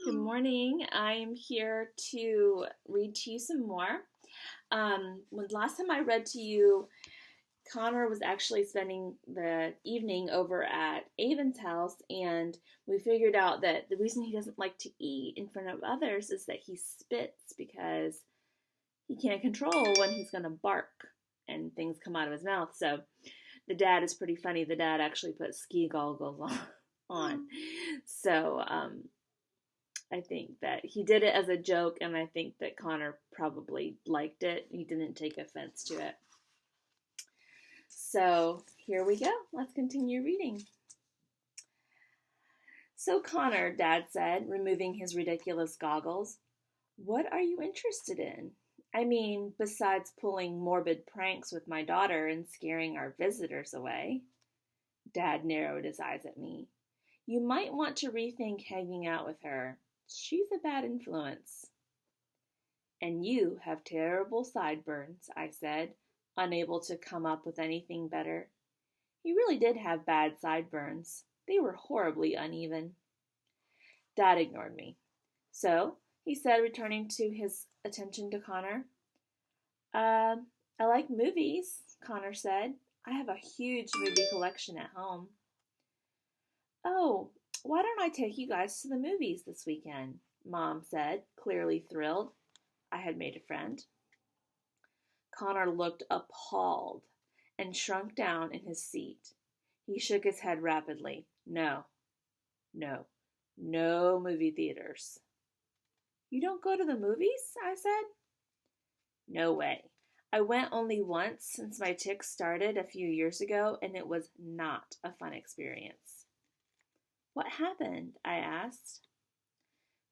Good morning. I'm here to read to you some more. When last time I read to you, Connor was actually spending the evening over at Avon's house, and we figured out that the reason he doesn't like to eat in front of others is that he spits because he can't control when he's going to bark and things come out of his mouth. So the dad is pretty funny. The dad actually put ski goggles on. So I think that he did it as a joke, and I think that Connor probably liked it. He didn't take offense to it. So here we go. Let's continue reading. So Connor, Dad said, removing his ridiculous goggles, what are you interested in? I mean, besides pulling morbid pranks with my daughter and scaring our visitors away. Dad narrowed his eyes at me. You might want to rethink hanging out with her. She's a bad influence. And you have terrible sideburns, I said, unable to come up with anything better. He really did have bad sideburns. They were horribly uneven. Dad ignored me. So, he said, returning to his attention to Connor. I like movies, Connor said. I have a huge movie collection at home. Oh, why don't I take you guys to the movies this weekend? Mom said, clearly thrilled. I had made a friend. Connor looked appalled and shrunk down in his seat. He shook his head rapidly. No, no, no movie theaters. You don't go to the movies? I said. No way. I went only once since my tics started a few years ago, and it was not a fun experience. What happened? I asked.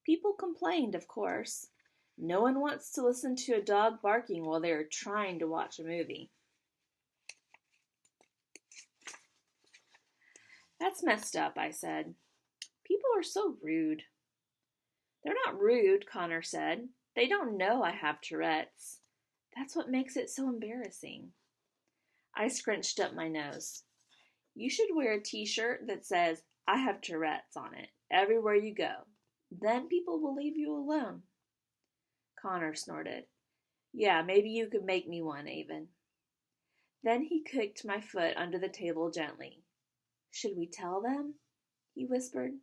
People complained, of course. No one wants to listen to a dog barking while they are trying to watch a movie. That's messed up, I said. People are so rude. They're not rude, Connor said. They don't know I have Tourette's. That's what makes it so embarrassing. I scrunched up my nose. You should wear a t-shirt that says, I have Tourette's on it, everywhere you go. Then people will leave you alone. Connor snorted. Yeah, maybe you could make me one, Avon. Then he kicked my foot under the table gently. Should we tell them? He whispered.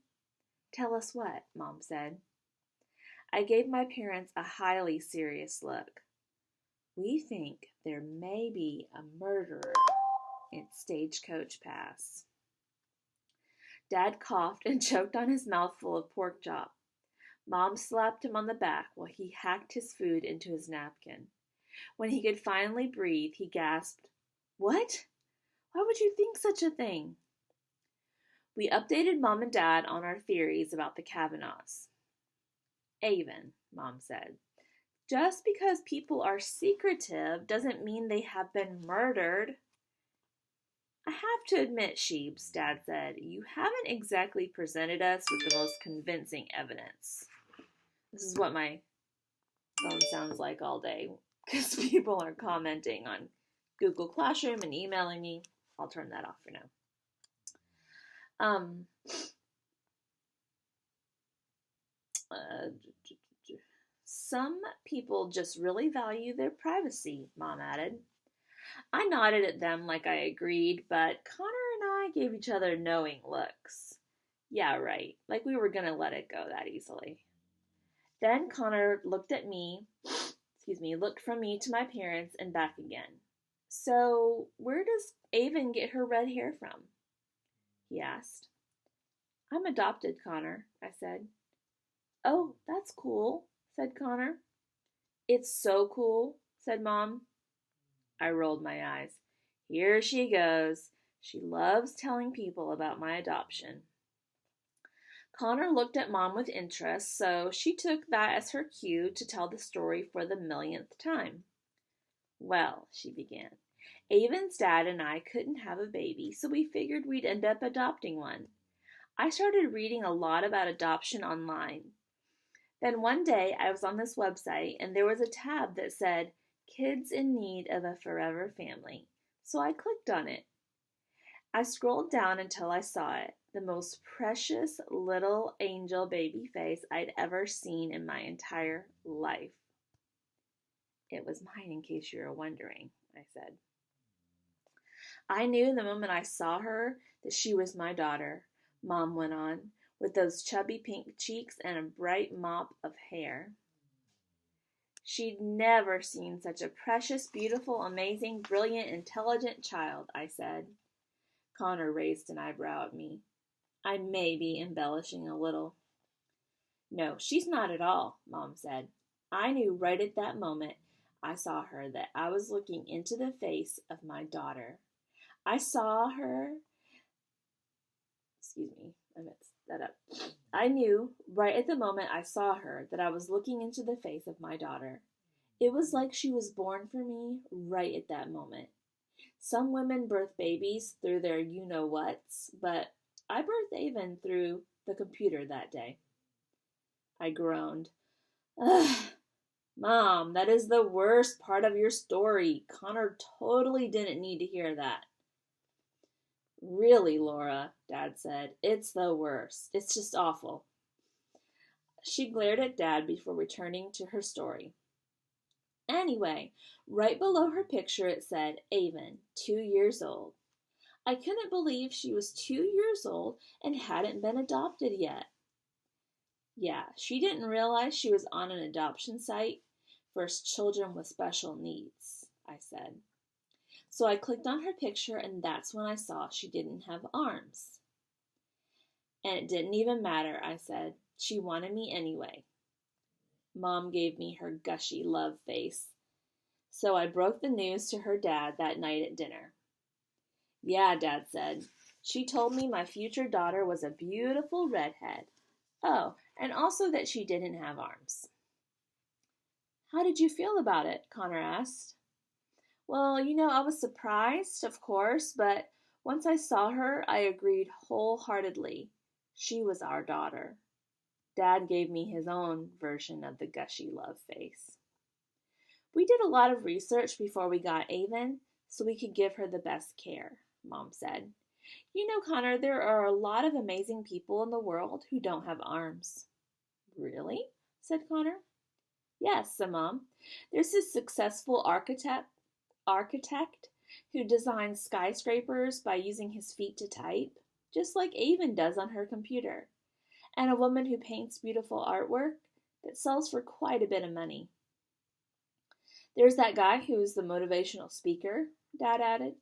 Tell us what? Mom said. I gave my parents a highly serious look. We think there may be a murderer in Stagecoach Pass. Dad coughed and choked on his mouthful of pork chop. Mom slapped him on the back while he hacked his food into his napkin. When he could finally breathe, he gasped, What? Why would you think such a thing? We updated Mom and Dad on our theories about the Kavanaughs. Avon, Mom said. Just because people are secretive doesn't mean they have been murdered. I have to admit, Sheebs, Dad said, you haven't exactly presented us with the most convincing evidence. This is what my phone sounds like all day because people are commenting on Google Classroom and emailing me. I'll turn that off for now. Some people just really value their privacy, Mom added. I nodded at them like I agreed, but Connor and I gave each other knowing looks. Yeah, right, like we were going to let it go that easily. Then Connor looked at me, looked from me to my parents and back again. So, where does Avon get her red hair from? He asked. I'm adopted, Connor, I said. Oh, that's cool, said Connor. It's so cool, said Mom. I rolled my eyes. Here she goes. She loves telling people about my adoption. Connor looked at Mom with interest, so she took that as her cue to tell the story for the millionth time. Well, she began, Avon's dad and I couldn't have a baby, so we figured we'd end up adopting one. I started reading a lot about adoption online. Then one day I was on this website and there was a tab that said, Kids in Need of a Forever Family, so I clicked on it. I scrolled down until I saw it. the most precious little angel baby face I'd ever seen in my entire life. It was mine, in case you were wondering, I said. I knew the moment I saw her that she was my daughter, Mom went on, with those chubby pink cheeks and a bright mop of hair. She'd never seen such a precious, beautiful, amazing, brilliant, intelligent child, I said. Connor raised an eyebrow at me. I may be embellishing a little. No, she's not at all, Mom said. I knew right at that moment I saw her that I was looking into the face of my daughter. I saw her. Excuse me, I messed that up. I knew right at the moment I saw her that I was looking into the face of my daughter. It was like she was born for me right at that moment. Some women birth babies through their you-know-whats, but I birthed Avon through the computer that day. I groaned. Ugh, Mom, that is the worst part of your story. Connor totally didn't need to hear that. Really, Laura, Dad said. It's the worst. It's just awful. She glared at Dad before returning to her story. Anyway, right below her picture it said, Avon, 2 years old. I couldn't believe she was 2 years old and hadn't been adopted yet. Yeah, she didn't realize she was on an adoption site for children with special needs, I said. So I clicked on her picture, and that's when I saw she didn't have arms. And it didn't even matter, I said. She wanted me anyway. Mom gave me her gushy love face. So I broke the news to her dad that night at dinner. Yeah, Dad said. She told me my future daughter was a beautiful redhead. Oh, and also that she didn't have arms. How did you feel about it? Connor asked. Well, I was surprised, of course, but once I saw her, I agreed wholeheartedly. She was our daughter. Dad gave me his own version of the gushy love face. We did a lot of research before we got Avon, so we could give her the best care, Mom said. Connor, there are a lot of amazing people in the world who don't have arms. Really? Said Connor. Yes, said Mom. There's a successful architect who designs skyscrapers by using his feet to type, just like Avon does on her computer, and a woman who paints beautiful artwork that sells for quite a bit of money. There's that guy who's the motivational speaker, Dad added.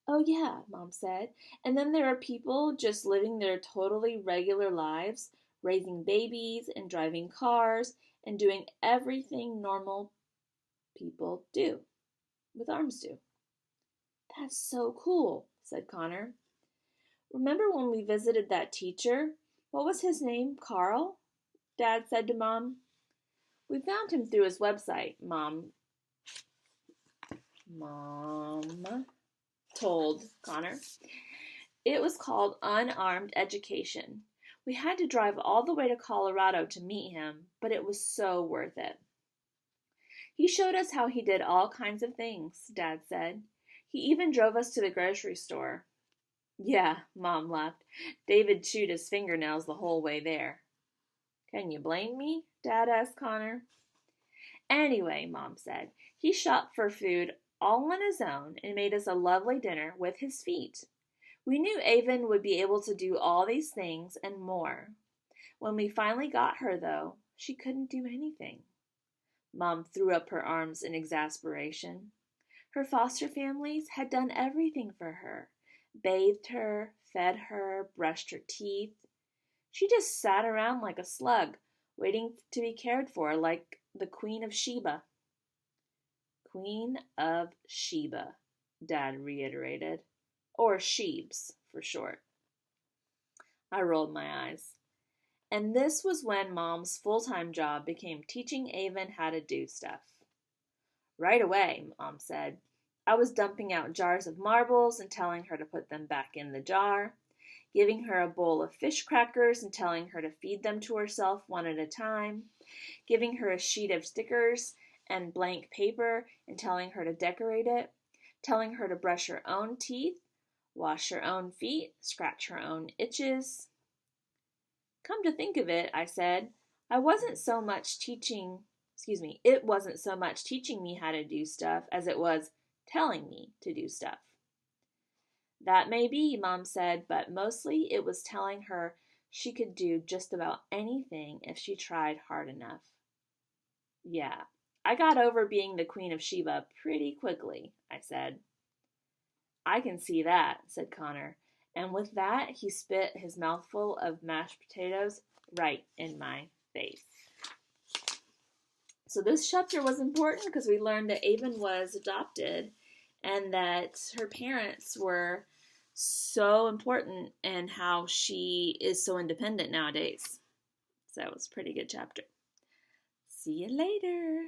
Oh yeah, Mom said. And then there are people just living their totally regular lives, raising babies and driving cars and doing everything normal people do, with arms do. That's so cool, said Connor. Remember when we visited that teacher? What was his name? Carl? Dad said to Mom. We found him through his website, Mom told Connor. It was called Unarmed Education. We had to drive all the way to Colorado to meet him, but it was so worth it. He showed us how he did all kinds of things, Dad said. He even drove us to the grocery store. Yeah, Mom laughed. David chewed his fingernails the whole way there. Can you blame me? Dad asked Connor. Anyway, Mom said, he shopped for food all on his own and made us a lovely dinner with his feet. We knew Avon would be able to do all these things and more. When we finally got her, though, she couldn't do anything. Mom threw up her arms in exasperation. Her foster families had done everything for her. Bathed her, fed her, brushed her teeth. She just sat around like a slug, waiting to be cared for like the Queen of Sheba. Queen of Sheba, Dad reiterated. Or Shebes, for short. I rolled my eyes. And this was when Mom's full-time job became teaching Avon how to do stuff. Right away, Mom said. I was dumping out jars of marbles and telling her to put them back in the jar, giving her a bowl of fish crackers and telling her to feed them to herself one at a time, giving her a sheet of stickers and blank paper and telling her to decorate it, telling her to brush her own teeth, Wash her own feet, scratch her own itches. Come to think of it, I said, it wasn't so much teaching me how to do stuff as it was telling me to do stuff. That may be, Mom said, but mostly it was telling her she could do just about anything if she tried hard enough. Yeah, I got over being the Queen of Sheba pretty quickly, I said. I can see that, said Connor, and with that he spit his mouthful of mashed potatoes right in my face. So this chapter was important because we learned that Avon was adopted and that her parents were so important and how she is so independent nowadays. So it was a pretty good chapter. See you later.